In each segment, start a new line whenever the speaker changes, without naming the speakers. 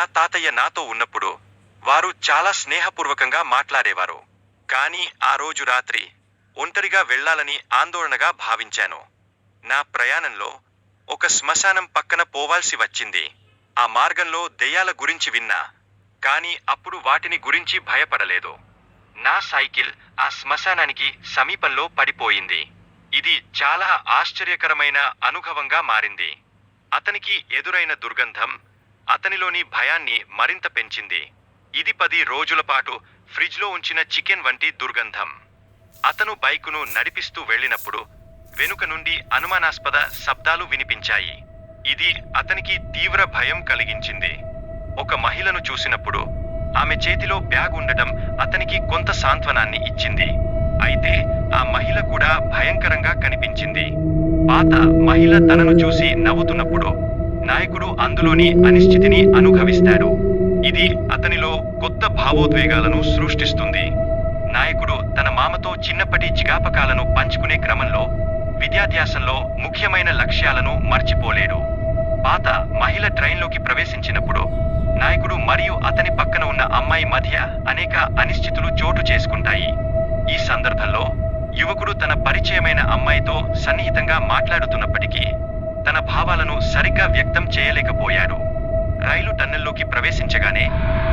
నా తాతయ్య నాతో ఉన్నప్పుడు వారు చాలా స్నేహపూర్వకంగా మాట్లాడేవారు. కానీ ఆ రోజు రాత్రి ఒంటరిగా వెళ్ళాలని ఆందోళనగా భావించాను. నా ప్రయాణంలో ఒక శ్మశానం పక్కన పోవాల్సి వచ్చింది. ఆ మార్గంలో దెయ్యాల గురించి విన్నా, కానీ అప్పుడు వాటిని గురించి భయపడలేదు. నా సైకిల్ ఆ శ్మశానానికి సమీపంలో పడిపోయింది. ఇది చాలా ఆశ్చర్యకరమైన అనుభవంగా మారింది. అతనికి ఎదురైన దుర్గంధం అతనిలోని భయాన్ని మరింత పెంచింది. ఇది 10 రోజుల పాటు ఫ్రిడ్జ్లో ఉంచిన చికెన్ వంటి దుర్గంధం. అతను బైకును నడిపిస్తూ వెళ్ళినప్పుడు వెనుక నుండి అనుమానాస్పద శబ్దాలు వినిపించాయి. ఇది అతనికి తీవ్ర భయం కలిగించింది. ఒక మహిళను చూసినప్పుడు ఆమె చేతిలో బ్యాగ్ ఉండటం అతనికి కొంత సాంత్వనాన్ని ఇచ్చింది. అయితే ఆ మహిళ కూడా భయంకరంగా కనిపించింది. పాత మహిళ తనను చూసి నవ్వుతున్నప్పుడు నాయకుడు అందులోని అనిశ్చితిని అనుభవిస్తాడు. ఇది అతనిలో కొత్త భావోద్వేగాలను సృష్టిస్తుంది. నాయకుడు తన మామతో చిన్నప్పటి జ్ఞాపకాలను పంచుకునే క్రమంలో విద్యాభ్యాసంలో ముఖ్యమైన లక్ష్యాలను మర్చిపోలేడు. పాత మహిళ ట్రైన్లోకి ప్రవేశించినప్పుడు నాయకుడు మరియు అతని పక్కన ఉన్న అమ్మాయి మధ్య అనేక అనిశ్చితులు చోటు చేసుకుంటాయి. ఈ సందర్భంలో యువకుడు తన పరిచయమైన అమ్మాయితో సన్నిహితంగా మాట్లాడుతున్నప్పటికీ తన భావాలను సరిగ్గా వ్యక్తం చేయలేకపోయాడు. రైలు టన్నెల్లోకి ప్రవేశించగానే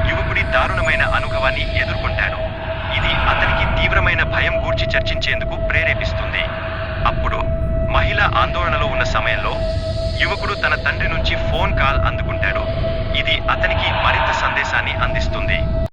యువకుడి దారుణమైన అనుభవాన్ని ఎదుర్కొంటాడు. ఇది అతనికి తీవ్రమైన భయం గూర్చి చర్చించేందుకు ప్రేరేపిస్తుంది. అప్పుడు మహిళ ఆందోళనలో ఉన్న సమయంలో యువకుడు తన తండ్రి నుంచి ఫోన్ కాల్ అందుకుంటాడు. ఇది అతనికి మరింత సందేశాన్ని అందిస్తుంది.